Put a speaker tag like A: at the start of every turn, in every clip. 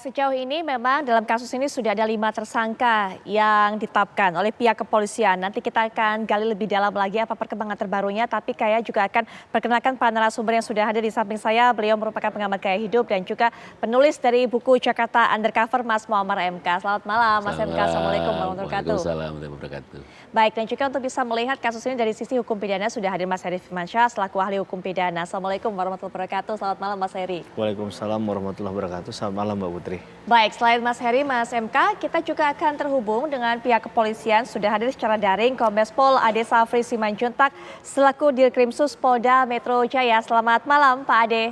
A: sejauh ini memang dalam kasus ini sudah ada 5 tersangka yang ditetapkan oleh pihak kepolisian. Nanti kita akan gali lebih dalam lagi apa perkembangan terbarunya, tapi Kaya juga akan perkenalkan para narasumber yang sudah hadir di samping saya. Beliau merupakan pengamat gaya hidup dan juga penulis dari buku Jakarta Undercover, Mas Muammar MK. Selamat malam, Mas MK. Assalamualaikum warahmatullahi wabarakatuh.
B: Waalaikumsalam warahmatullahi wabarakatuh.
A: Baik, dan juga untuk bisa melihat kasus ini dari sisi hukum pidana sudah hadir Mas Heri Firmansyah selaku ahli hukum pidana. Assalamualaikum warahmatullahi wabarakatuh. Selamat malam, Mas Heri.
C: Waalaikumsalam warahmatullahi wabarakatuh. Selamat malam, Mbak Putri.
A: Baik, selain Mas Heri, Mas MK, kita juga akan terhubung dengan pihak kepolisian. Sudah hadir secara daring Kombes Pol Ade Safri Simanjuntak selaku Dirkrimsus Polda Metro Jaya. Selamat malam, Pak Ade.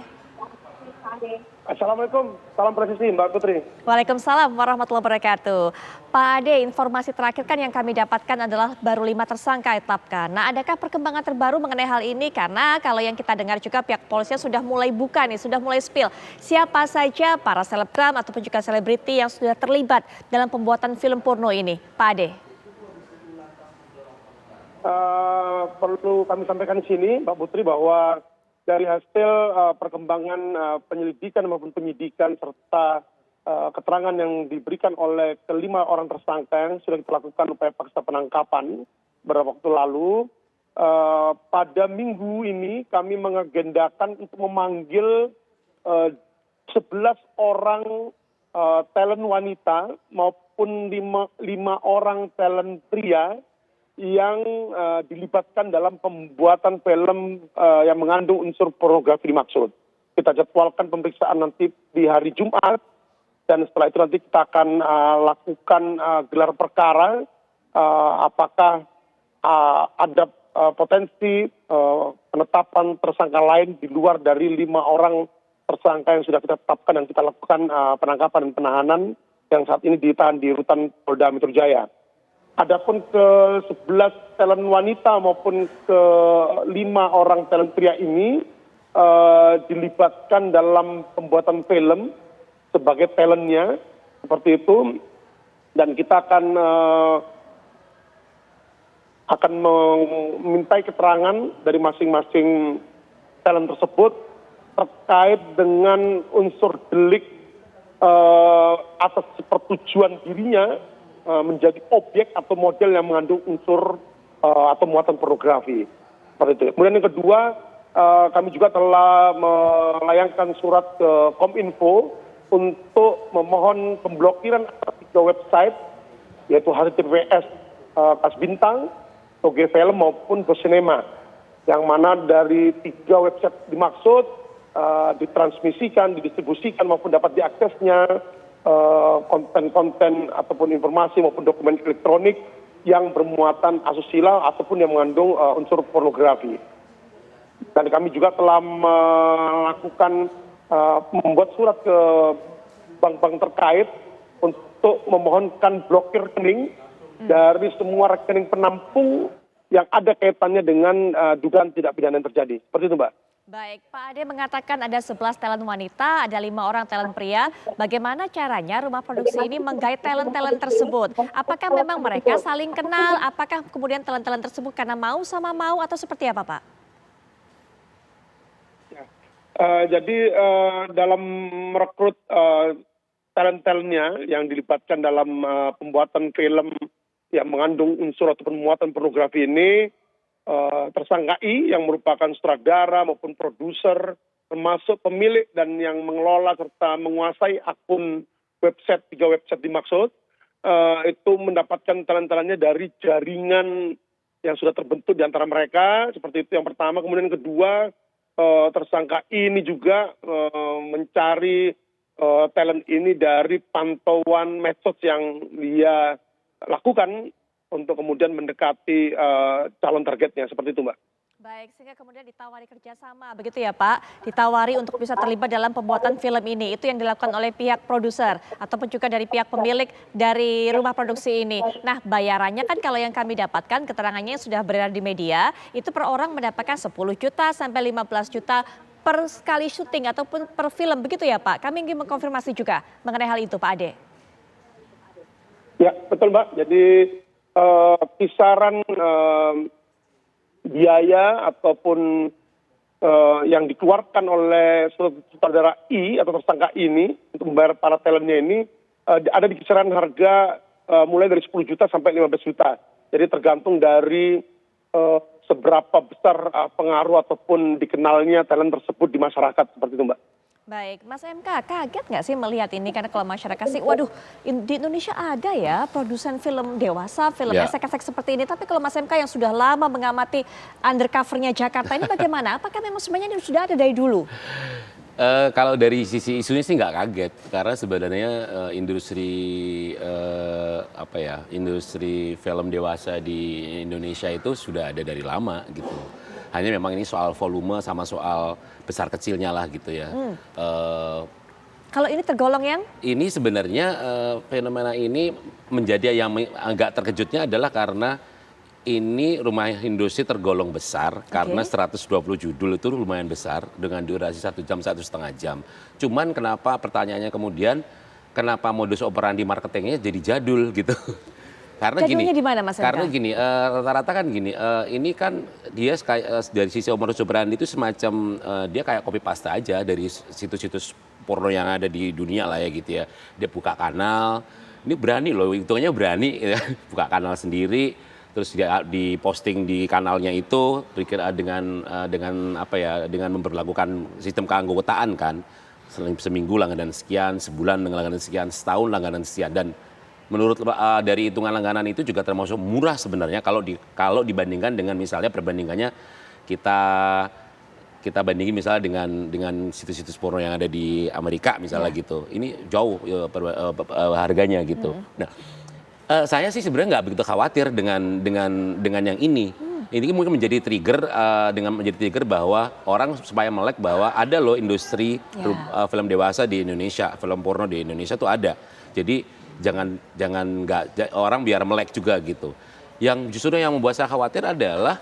D: Assalamualaikum, salam presisi Mbak Putri.
A: Waalaikumsalam warahmatullahi wabarakatuh. Pak Ade, informasi terakhir kan yang kami dapatkan adalah baru 5 tersangka ditetapkan. Nah, adakah perkembangan terbaru mengenai hal ini? Karena kalau yang kita dengar juga pihak kepolisian sudah mulai buka nih, sudah mulai spill. Siapa saja para selebgram ataupun juga selebriti yang sudah terlibat dalam pembuatan film porno ini, Pak Ade?
D: Perlu kami sampaikan di sini, Mbak Putri, bahwa dari hasil perkembangan penyelidikan maupun penyidikan serta keterangan yang diberikan oleh kelima orang tersangka yang sudah kita lakukan upaya paksa penangkapan beberapa waktu lalu, pada minggu ini kami mengagendakan untuk memanggil 11 orang talent wanita maupun 5 orang talent pria yang dilibatkan dalam pembuatan film yang mengandung unsur pornografi dimaksud. Kita jadwalkan pemeriksaan nanti di hari Jumat, dan setelah itu nanti kita akan lakukan gelar perkara apakah ada potensi penetapan tersangka lain di luar dari 5 orang tersangka yang sudah kita tetapkan dan kita lakukan penangkapan dan penahanan yang saat ini ditahan di rutan Polda Metro Jaya. Adapun ke 11 talent wanita maupun ke 5 orang talent pria ini dilibatkan dalam pembuatan film sebagai talentnya, seperti itu. Dan kita akan memintai keterangan dari masing-masing talent tersebut terkait dengan unsur delik atas pertujuan dirinya menjadi objek atau model yang mengandung unsur atau muatan pornografi. Seperti itu. Kemudian yang kedua, kami juga telah melayangkan surat ke Kominfo untuk memohon pemblokiran atas 3 website, yaitu https Kasbintang, Toge Film maupun Gosinema, yang mana dari 3 website dimaksud ditransmisikan, didistribusikan maupun dapat diaksesnya konten-konten ataupun informasi maupun dokumen elektronik yang bermuatan asusila ataupun yang mengandung unsur pornografi. Dan kami juga telah melakukan membuat surat ke bank-bank terkait untuk memohonkan blokir rekening dari semua rekening penampung yang ada kaitannya dengan dugaan tindak pidana yang terjadi. Seperti itu, Mbak.
A: Baik, Pak Ade mengatakan ada 11 talent wanita, ada 5 orang talent pria. Bagaimana caranya rumah produksi ini menggait talent-talent tersebut? Apakah memang mereka saling kenal? Apakah kemudian talent-talent tersebut karena mau sama mau atau seperti apa, Pak?
D: Jadi dalam merekrut talent-talentnya yang dilibatkan dalam pembuatan film yang mengandung unsur ataupun muatan pornografi ini, tersangka I yang merupakan sutradara maupun produser, termasuk pemilik dan yang mengelola serta menguasai akun website 3 website dimaksud, itu mendapatkan talent-talentnya dari jaringan yang sudah terbentuk di antara mereka, seperti itu yang pertama. Kemudian yang kedua, tersangka I ini juga mencari talent ini dari pantauan medsos yang dia lakukan untuk kemudian mendekati calon targetnya, seperti itu, Mbak.
A: Baik, sehingga kemudian ditawari kerjasama, begitu ya Pak? Ditawari untuk bisa terlibat dalam pembuatan film ini. Itu yang dilakukan oleh pihak produser ataupun juga dari pihak pemilik dari rumah produksi ini. Nah, bayarannya kan kalau yang kami dapatkan, keterangannya sudah beredar di media, itu per orang mendapatkan 10 juta sampai 15 juta per sekali syuting ataupun per film, begitu ya Pak? Kami ingin mengkonfirmasi juga mengenai hal itu, Pak Ade.
D: Ya, betul, Mbak. Jadi kisaran biaya ataupun yang dikeluarkan oleh sutradara I atau tersangka ini untuk membayar para talentnya ini ada di kisaran harga mulai dari 10 juta sampai 15 juta. Jadi tergantung dari seberapa besar pengaruh ataupun dikenalnya talent tersebut di masyarakat seperti itu, Mbak.
A: Baik, Mas MK, kaget nggak sih melihat ini? Karena kalau masyarakat sih, waduh, di Indonesia ada ya produsen film dewasa, film esek-esek seperti ini. Tapi kalau Mas MK yang sudah lama mengamati undercovernya Jakarta ini bagaimana? Apakah memang sebenarnya ini sudah ada dari dulu?
B: Kalau dari sisi isunya sih nggak kaget, karena sebenarnya industri film dewasa di Indonesia itu sudah ada dari lama gitu. Hanya memang ini soal volume sama soal besar kecilnya lah gitu ya.
A: Kalau ini tergolong yang?
B: Ini sebenarnya fenomena ini menjadi yang agak terkejutnya adalah karena ini rumah industri tergolong besar karena 120 judul itu lumayan besar dengan durasi 1 jam, 1,5 jam. Cuman kenapa pertanyaannya kemudian kenapa modus operandi marketingnya jadi jadul gitu? Karena
A: jadulnya
B: gini,
A: di mana, Mas MK?
B: karena gini, rata-rata kan gini, ini kan dia dari sisi modus operandi itu semacam dia kayak copy paste aja dari situs-situs porno yang ada di dunia lah ya gitu ya. Dia buka kanal, ini berani loh, hitungannya berani ya, buka kanal sendiri. Terus dia diposting di kanalnya itu dengan memperlakukan sistem keanggotaan kan, seminggu langganan sekian, sebulan langganan sekian, setahun langganan sekian. Dan menurut dari hitungan langganan itu juga termasuk murah sebenarnya kalau dibandingkan dengan misalnya perbandingannya kita bandingin misalnya dengan situs-situs porno yang ada di Amerika misalnya gitu. Ini jauh harganya gitu. Nah, saya sih sebenarnya nggak begitu khawatir dengan yang ini. Ini mungkin menjadi trigger bahwa orang supaya melek bahwa ada loh industri film dewasa di Indonesia, film porno di Indonesia tuh ada. Jadi jangan nggak orang biar melek juga gitu. Yang justru yang membuat saya khawatir adalah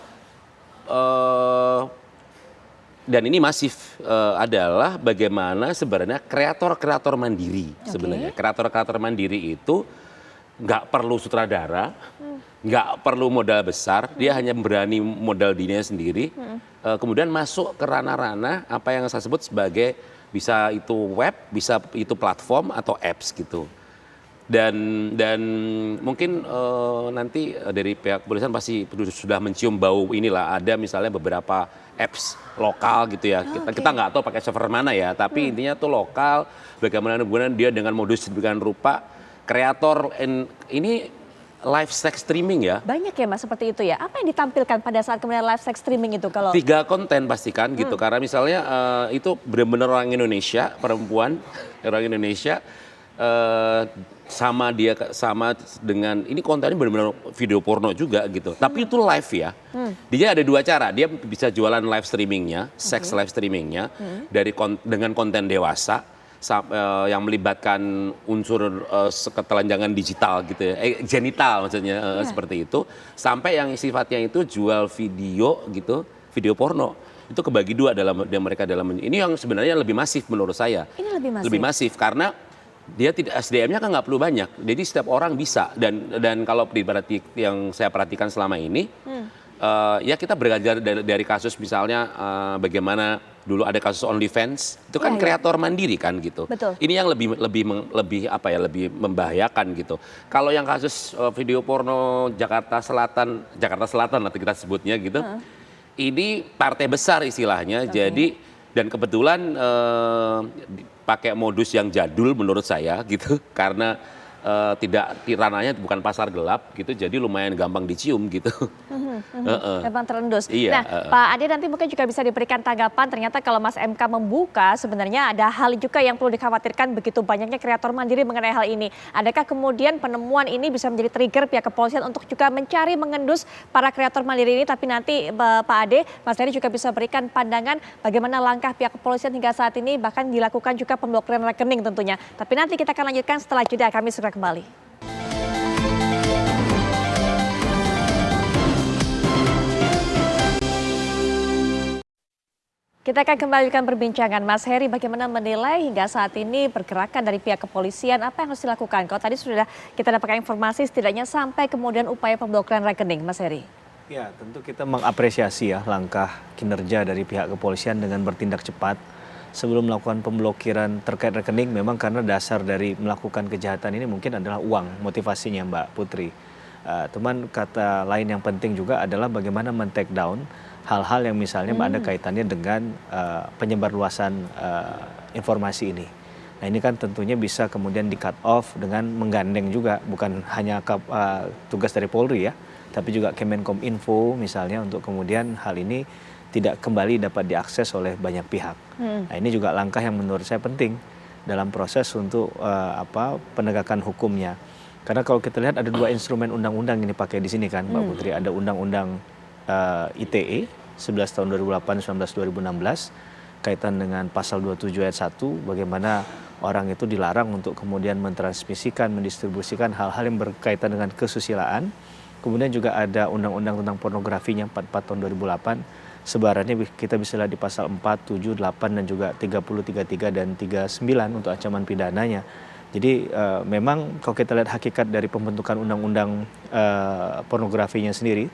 B: dan ini masif adalah bagaimana sebenarnya kreator-kreator mandiri sebenarnya. Kreator-kreator mandiri itu nggak perlu sutradara, nggak perlu modal besar, dia hanya berani modal dirinya sendiri, kemudian masuk ke ranah-ranah apa yang saya sebut sebagai bisa itu web, bisa itu platform atau apps gitu. Dan mungkin nanti dari pihak kepolisian pasti sudah mencium bau inilah, ada misalnya beberapa apps lokal gitu ya. Kita nggak tahu pakai server mana ya, tapi intinya tuh lokal, bagaimana dia dengan modus sedemikian rupa. Kreator ini live sex streaming ya.
A: Banyak ya Mas seperti itu ya. Apa yang ditampilkan pada saat kemudian live sex streaming itu kalau?
B: 3 konten pastikan gitu. Karena misalnya itu benar-benar orang Indonesia, perempuan orang Indonesia sama dengan ini kontennya benar-benar video porno juga gitu. Tapi itu live ya. Dia ada 2 cara. Dia bisa jualan live streamingnya, sex live streamingnya dengan konten dewasa. Yang melibatkan unsur ketelanjangan digital gitu ya, genital maksudnya seperti itu, sampai yang sifatnya itu jual video gitu, video porno itu kebagi 2 dalam ini yang sebenarnya lebih masif menurut saya.
A: Ini
B: lebih masif karena dia tidak SDM-nya kan nggak perlu banyak, jadi setiap orang bisa dan kalau yang saya perhatikan selama ini ya kita belajar dari kasus misalnya bagaimana dulu ada kasus OnlyFans itu kan kreator mandiri kan gitu.
A: Betul.
B: Ini yang lebih membahayakan gitu. Kalau yang kasus video porno Jakarta Selatan nanti kita sebutnya gitu. Ini partai besar istilahnya. Jadi dan kebetulan pakai modus yang jadul menurut saya gitu karena ranahnya bukan pasar gelap gitu, jadi lumayan gampang dicium gitu.
A: Gampang terendus.
B: Iya,
A: Nah, Pak Ade nanti mungkin juga bisa diberikan tanggapan. Ternyata kalau Mas MK membuka, sebenarnya ada hal juga yang perlu dikhawatirkan begitu banyaknya kreator mandiri mengenai hal ini. Adakah kemudian penemuan ini bisa menjadi trigger pihak kepolisian untuk juga mencari mengendus para kreator mandiri ini? Tapi nanti Pak Ade, Mas Ade juga bisa berikan pandangan bagaimana langkah pihak kepolisian hingga saat ini, bahkan dilakukan juga pemblokiran rekening tentunya. Tapi nanti kita akan lanjutkan setelah jeda, kami segera kembali. Kita akan kembalikan perbincangan. Mas Heri, bagaimana menilai hingga saat ini pergerakan dari pihak kepolisian, apa yang harus dilakukan? Kalau tadi sudah kita dapatkan informasi setidaknya sampai kemudian upaya pemblokiran rekening, Mas Heri.
C: Ya, tentu kita mengapresiasi ya langkah kinerja dari pihak kepolisian dengan bertindak cepat sebelum melakukan pemblokiran terkait rekening. Memang karena dasar dari melakukan kejahatan ini mungkin adalah uang motivasinya Mbak Putri. Teman kata lain yang penting juga adalah bagaimana men-take down hal-hal yang misalnya ada kaitannya dengan penyebarluasan informasi ini. Nah ini kan tentunya bisa kemudian di-cut off dengan menggandeng juga, bukan hanya tugas dari Polri ya, tapi juga Kemenkominfo misalnya untuk kemudian hal ini tidak kembali dapat diakses oleh banyak pihak. Nah ini juga langkah yang menurut saya penting dalam proses untuk penegakan hukumnya. Karena kalau kita lihat ada 2 instrumen undang-undang yang dipakai di sini kan Mbak Putri. Ada Undang-Undang ITE 11 tahun 2008, 19 2016 kaitan dengan pasal 27 ayat 1 bagaimana orang itu dilarang untuk kemudian mentransmisikan, mendistribusikan hal-hal yang berkaitan dengan kesusilaan. Kemudian juga ada Undang-Undang tentang pornografinya 44 tahun 2008. Sebarannya kita bisa lihat di pasal 4, 7, 8 dan juga 30, 33 dan 39 untuk ancaman pidananya. Jadi memang kalau kita lihat hakikat dari pembentukan undang-undang pornografinya sendiri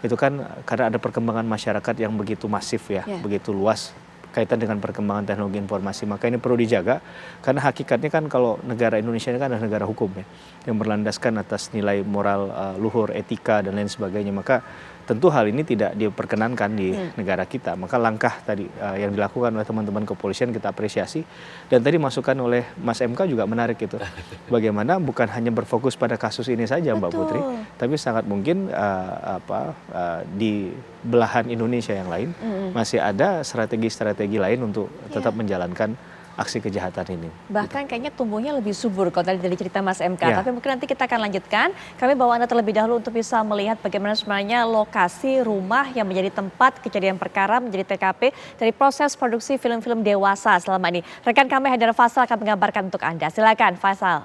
C: itu kan karena ada perkembangan masyarakat yang begitu masif ya, begitu luas kaitan dengan perkembangan teknologi informasi, maka ini perlu dijaga karena hakikatnya kan kalau negara Indonesia ini kan adalah negara hukum ya, yang berlandaskan atas nilai moral luhur, etika dan lain sebagainya, maka tentu hal ini tidak diperkenankan di negara kita. Maka langkah tadi yang dilakukan oleh teman-teman kepolisian kita apresiasi, dan tadi masukan oleh Mas MK juga menarik itu. Bagaimana bukan hanya berfokus pada kasus ini saja Mbak Putri, tapi sangat mungkin di belahan Indonesia yang lain masih ada strategi-strategi lain untuk tetap menjalankan aksi kejahatan ini.
A: Bahkan kayaknya tumbuhnya lebih subur kalau tadi dari cerita Mas MK. Tapi mungkin nanti kita akan lanjutkan. Kami bawa Anda terlebih dahulu untuk bisa melihat bagaimana sebenarnya lokasi rumah yang menjadi tempat kejadian perkara, menjadi TKP dari proses produksi film-film dewasa selama ini. Rekan kami Haidar Faisal akan mengabarkan untuk Anda. Silakan Faisal.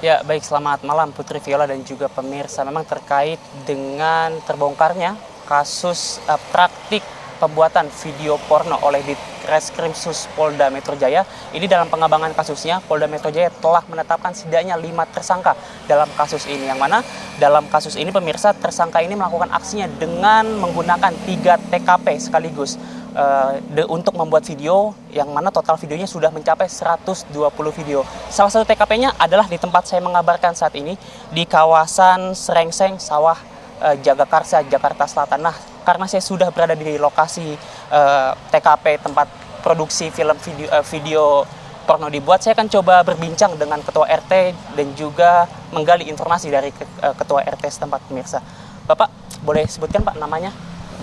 E: Ya baik, selamat malam Putri Viola dan juga pemirsa. Memang terkait dengan terbongkarnya kasus praktik pembuatan video porno oleh Ditreskrimsus Polda Metro Jaya. Ini dalam pengembangan kasusnya, Polda Metro Jaya telah menetapkan setidaknya 5 tersangka dalam kasus ini. Yang mana dalam kasus ini pemirsa, tersangka ini melakukan aksinya dengan menggunakan 3 TKP sekaligus untuk membuat video, yang mana total videonya sudah mencapai 120 video. Salah satu TKP-nya adalah di tempat saya mengabarkan saat ini, di kawasan Serengseng, Sawah, Jagakarsa, Jakarta Selatan. Nah, karena saya sudah berada di lokasi TKP tempat produksi film video porno dibuat, saya akan coba berbincang dengan Ketua RT dan juga menggali informasi dari Ketua RT setempat pemirsa. Bapak, boleh sebutkan Pak namanya?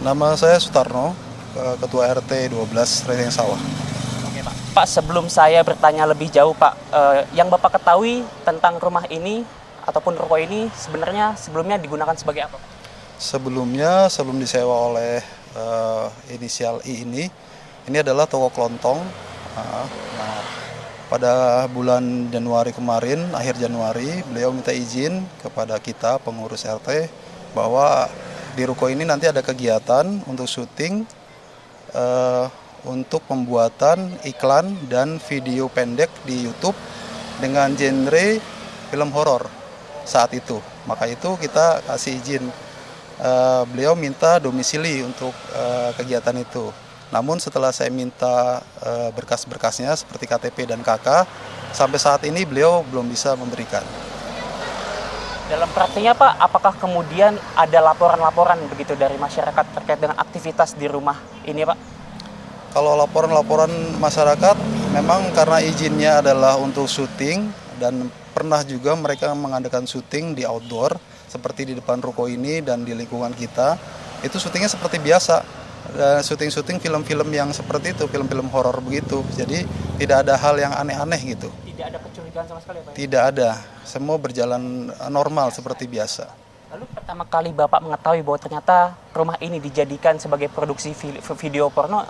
F: Nama saya Sutarno, Ketua RT 12 Serengseng Sawah.
E: Oke Pak. Pak, sebelum saya bertanya lebih jauh Pak, yang Bapak ketahui tentang rumah ini ataupun ruko ini sebenarnya sebelumnya digunakan sebagai apa Pak?
F: Sebelumnya, sebelum disewa oleh inisial I ini adalah toko kelontong. Nah, pada bulan Januari kemarin, akhir Januari, beliau minta izin kepada kita pengurus RT bahwa di ruko ini nanti ada kegiatan untuk syuting, untuk pembuatan iklan dan video pendek di YouTube dengan genre film horor saat itu. Maka itu kita kasih izin. Beliau minta domisili untuk kegiatan itu. Namun setelah saya minta berkas-berkasnya seperti KTP dan KK, sampai saat ini beliau belum bisa memberikan.
E: Dalam praktiknya Pak, apakah kemudian ada laporan-laporan begitu dari masyarakat terkait dengan aktivitas di rumah ini Pak?
F: Kalau laporan-laporan masyarakat, memang karena izinnya adalah untuk syuting dan pernah juga mereka mengadakan syuting di outdoor seperti di depan ruko ini dan di lingkungan kita. Itu syutingnya seperti biasa, syuting-syuting film-film yang seperti itu, film-film horor begitu. Jadi tidak ada hal yang aneh-aneh gitu.
E: Tidak ada kecurigaan sama sekali Pak?
F: Tidak ada, semua berjalan normal seperti biasa.
E: Lalu pertama kali Bapak mengetahui bahwa ternyata rumah ini dijadikan sebagai produksi video porno,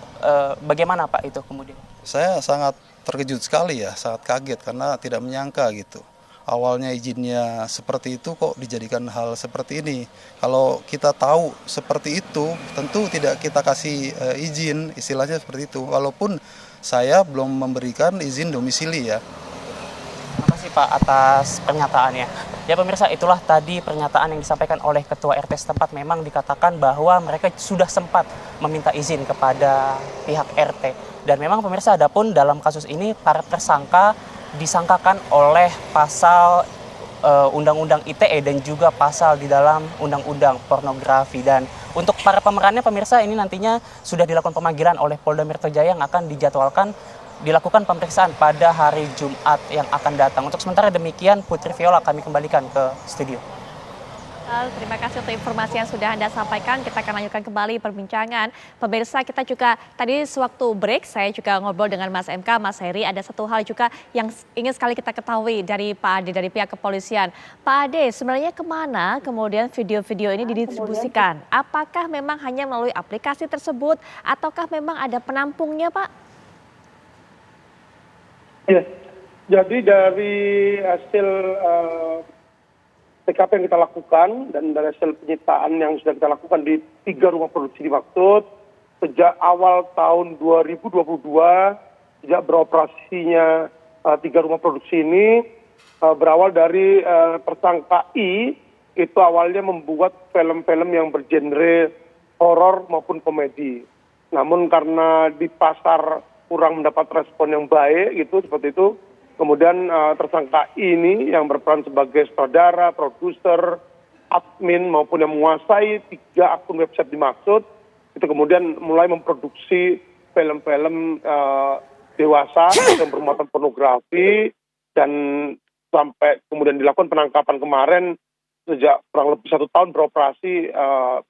E: bagaimana Pak itu kemudian?
F: Saya sangat terkejut sekali ya, sangat kaget karena tidak menyangka gitu. Awalnya izinnya seperti itu kok dijadikan hal seperti ini. Kalau kita tahu seperti itu, tentu tidak kita kasih izin, istilahnya seperti itu. Walaupun saya belum memberikan izin domisili ya.
E: Terima kasih Pak atas pernyataannya. Ya pemirsa, itulah tadi pernyataan yang disampaikan oleh Ketua RT setempat. Memang dikatakan bahwa mereka sudah sempat meminta izin kepada pihak RT. Dan memang pemirsa, adapun dalam kasus ini para tersangka disangkakan oleh pasal Undang-Undang ITE dan juga pasal di dalam Undang-Undang Pornografi. Dan untuk para pemerannya pemirsa, ini nantinya sudah dilakukan pemanggilan oleh Polda Metro Jaya yang akan dijadwalkan dilakukan pemeriksaan pada hari Jumat yang akan datang. Untuk sementara demikian, Putri Viola, kami kembalikan ke studio.
A: Terima kasih untuk informasi yang sudah Anda sampaikan. Kita akan lanjutkan kembali perbincangan. Pemirsa, kita juga tadi sewaktu break, saya juga ngobrol dengan Mas MK, Mas Heri. Ada satu hal juga yang ingin sekali kita ketahui dari Pak Ade, dari pihak kepolisian. Pak Ade, sebenarnya kemana kemudian video-video ini didistribusikan? Apakah memang hanya melalui aplikasi tersebut, ataukah memang ada penampungnya, Pak?
D: Ya, jadi dari hasil TKP yang kita lakukan dan dari hasil penyitaan yang sudah kita lakukan di 3 rumah produksi dimaksud sejak awal tahun 2022, sejak beroperasinya 3 rumah produksi ini, berawal dari tersangka I itu awalnya membuat film-film yang bergenre horor maupun komedi. Namun karena di pasar kurang mendapat respon yang baik gitu, seperti itu, kemudian tersangka ini yang berperan sebagai sutradara, produser, admin maupun yang menguasai 3 akun website dimaksud, itu kemudian mulai memproduksi film-film dewasa yang bermuatan pornografi, dan sampai kemudian dilakukan penangkapan kemarin. Sejak kurang lebih 1 tahun beroperasi,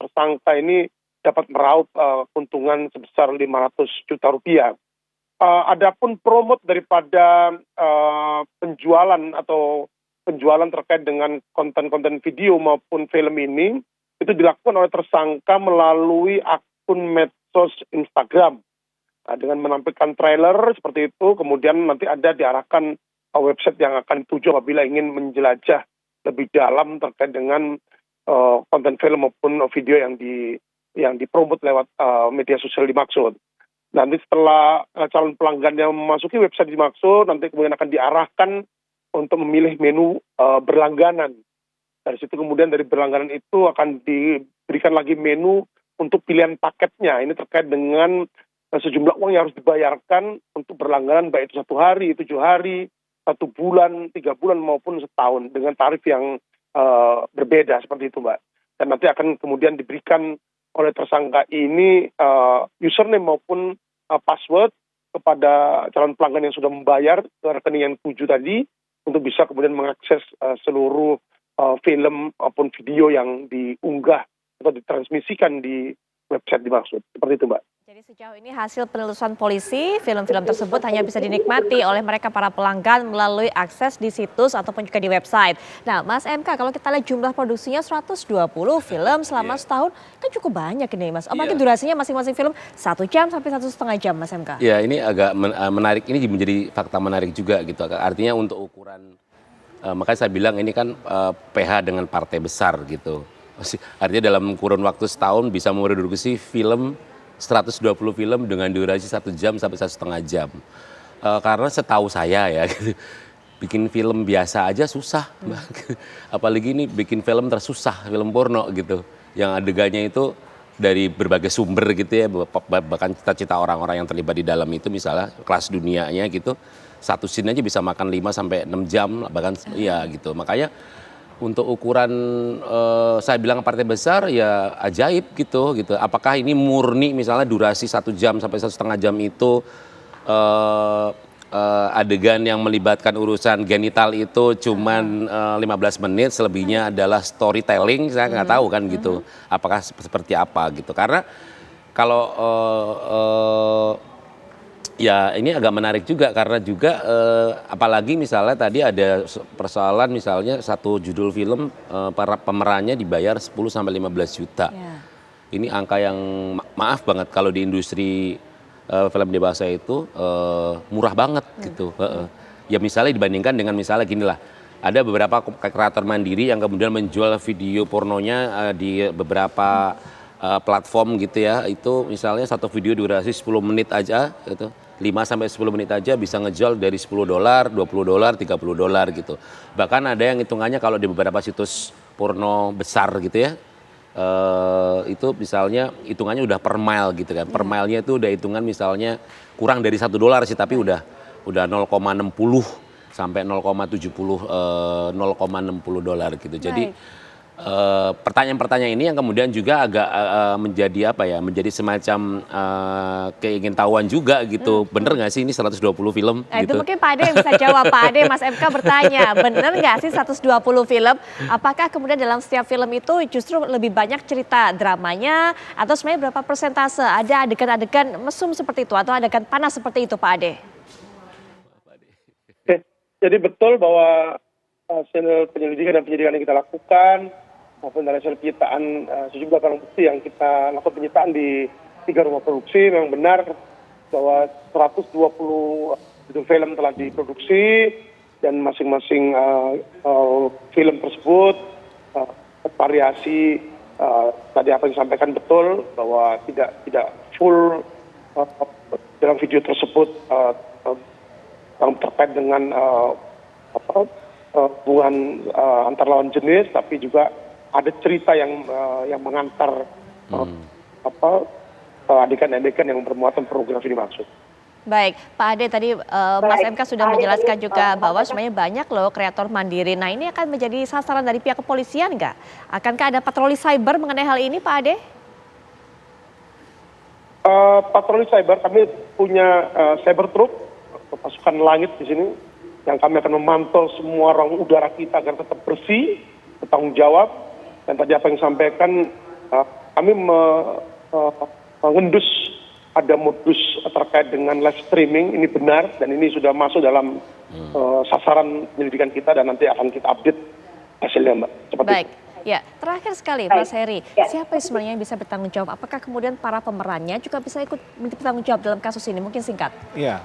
D: tersangka ini dapat meraup keuntungan sebesar 500 juta rupiah. Adapun promot daripada penjualan terkait dengan konten-konten video maupun film ini itu dilakukan oleh tersangka melalui akun medsos Instagram, dengan menampilkan trailer seperti itu, kemudian nanti ada diarahkan website yang akan dituju apabila ingin menjelajah lebih dalam terkait dengan konten film maupun video yang dipromot lewat media sosial dimaksud. Nanti setelah calon pelanggan yang memasuki website dimaksud, nanti kemudian akan diarahkan untuk memilih menu berlangganan. Dari situ kemudian dari berlangganan itu akan diberikan lagi menu untuk pilihan paketnya. Ini terkait dengan sejumlah uang yang harus dibayarkan untuk berlangganan, baik itu 1 hari, 7 hari, 1 bulan, 3 bulan maupun setahun, dengan tarif yang berbeda seperti itu, Mbak. Dan nanti akan kemudian diberikan oleh tersangka ini username maupun password kepada calon pelanggan yang sudah membayar ke rekening yang 7 tadi, untuk bisa kemudian mengakses seluruh film maupun video yang diunggah atau ditransmisikan di website dimaksud. Seperti itu, Mbak.
A: Jadi sejauh ini hasil penelusuran polisi, film-film tersebut hanya bisa dinikmati oleh mereka para pelanggan melalui akses di situs ataupun juga di website. Nah, Mas MK, kalau kita lihat jumlah produksinya 120 film selama setahun, kan cukup banyak ini, Mas. Apalagi durasinya masing-masing film 1 jam sampai 1,5 jam, Mas MK.
B: Ya, ini agak menarik, ini menjadi fakta menarik juga gitu. Artinya untuk ukuran, makanya saya bilang ini kan PH dengan partai besar gitu. Artinya dalam kurun waktu setahun bisa memproduksi film 120 film dengan durasi 1 jam sampai 1,5 jam. Karena setahu saya ya, bikin film biasa aja susah. Apalagi ini bikin film tersusah, film porno gitu. Yang adegannya itu dari berbagai sumber gitu ya, bahkan cita-cita orang-orang yang terlibat di dalam itu, misalnya kelas dunianya gitu. Satu scene aja bisa makan 5 sampai 6 jam, bahkan iya gitu. Makanya untuk ukuran saya bilang partai besar ya ajaib gitu. Apakah ini murni misalnya durasi 1 jam sampai 1,5 jam itu adegan yang melibatkan urusan genital itu cuman 15 menit, selebihnya adalah storytelling, saya nggak tahu kan gitu. Apakah seperti apa gitu. Karena kalau ya ini agak menarik juga, karena juga apalagi misalnya tadi ada persoalan misalnya satu judul film para pemerannya dibayar 10 sampai 15 juta. Ini angka yang maaf banget kalau di industri film dewasa itu murah banget gitu. Ya misalnya dibandingkan dengan misalnya ginilah, ada beberapa kreator mandiri yang kemudian menjual video pornonya di beberapa platform gitu ya. Itu misalnya satu video durasi 10 menit aja gitu, sampai 10 menit aja bisa ngejual dari $10, $20, $30 gitu. Bahkan ada yang hitungannya kalau di beberapa situs porno besar gitu ya, itu misalnya hitungannya udah per mile gitu kan. Per mile-nya itu udah hitungan misalnya kurang dari $1 sih, tapi udah 0,60 sampai 0,60 gitu. Jadi pertanyaan-pertanyaan ini yang kemudian juga agak menjadi apa ya, menjadi semacam keingintahuan juga gitu. Bener nggak sih ini 120 film
A: Nah, itu
B: gitu?
A: mungkin Pak Ade yang bisa jawab. Pak Ade, Mas MK bertanya, bener nggak sih 120 film? Apakah kemudian dalam setiap film itu justru lebih banyak cerita dramanya atau sebenarnya berapa persentase? Ada adegan-adegan mesum seperti itu atau adegan panas seperti itu, Pak Ade?
D: Oke, jadi betul bahwa hasil penyelidikan dan penyidikan yang kita lakukan maupun dari hasil penyitaan sejumlah barang bukti yang kita lakukan penyitaan di 3 rumah produksi, memang benar bahwa 120 film telah diproduksi dan masing-masing film tersebut variasi tadi apa yang disampaikan betul bahwa tidak full dalam video tersebut yang terkait dengan hubungan antar lawan jenis, tapi juga ada cerita yang mengantar adegan-adegan yang bermuatan pornografi dimaksud.
A: Baik, Pak Ade tadi Mas MK sudah menjelaskan juga bahwa sebenarnya banyak loh kreator mandiri. Nah, ini akan menjadi sasaran dari pihak kepolisian nggak? Akankah ada patroli cyber mengenai hal ini, Pak Ade?
D: Patroli cyber, kami punya cyber troop, pasukan langit di sini, yang kami akan memantau semua ruang udara kita agar tetap bersih, bertanggung jawab. Dan tadi apa yang disampaikan, kami mengendus ada modus terkait dengan live streaming, ini benar dan ini sudah masuk dalam sasaran penyelidikan kita dan nanti akan kita update hasilnya, Mbak. Cepat.
A: Baik. Ya, terakhir sekali Mas Heri, siapa sebenarnya yang bisa bertanggung jawab? Apakah kemudian para pemerannya juga bisa ikut bertanggung jawab dalam kasus ini? Mungkin singkat.
C: Iya,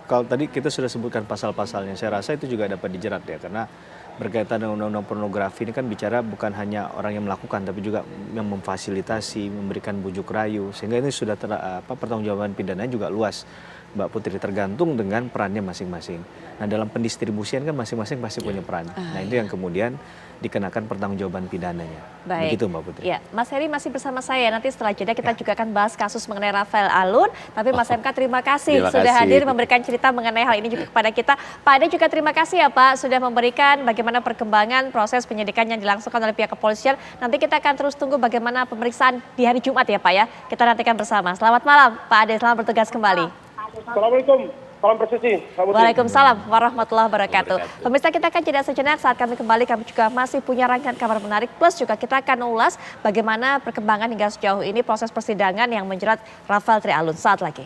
C: kalau tadi kita sudah sebutkan pasal-pasalnya, saya rasa itu juga dapat dijerat ya, karena berkaitan dengan undang-undang pornografi ini kan bicara bukan hanya orang yang melakukan, tapi juga yang memfasilitasi, memberikan bujuk rayu, sehingga ini sudah pertanggungjawaban pidananya juga luas, Mbak Putri, tergantung dengan perannya masing-masing. Nah, dalam pendistribusian kan masing-masing pasti punya peran. Nah, itu yang kemudian dikenakan pertanggungjawaban pidananya.
A: Baik.
C: Begitu, Mbak Putri.
A: Ya, Mas Heri masih bersama saya. Nanti setelah jeda kita juga akan bahas kasus mengenai Rafael Alun. Tapi Mas MK terima kasih sudah hadir memberikan cerita mengenai hal ini juga kepada kita. Pak Ade juga terima kasih ya Pak sudah memberikan bagaimana perkembangan proses penyidikan yang dilangsungkan oleh pihak kepolisian. Nanti kita akan terus tunggu bagaimana pemeriksaan di hari Jumat ya Pak ya. Kita nantikan bersama. Selamat malam Pak Ade, selamat bertugas kembali.
D: Assalamualaikum. Salam presisi.
A: Waalaikumsalam warahmatullahi wabarakatuh. Pemirsa, kita akan jeda sejenak. Saat kami kembali, kami juga masih punya rangkaian kabar menarik. Plus juga kita akan ulas bagaimana perkembangan hingga sejauh ini proses persidangan yang menjerat Rafael Alun. Saat lagi.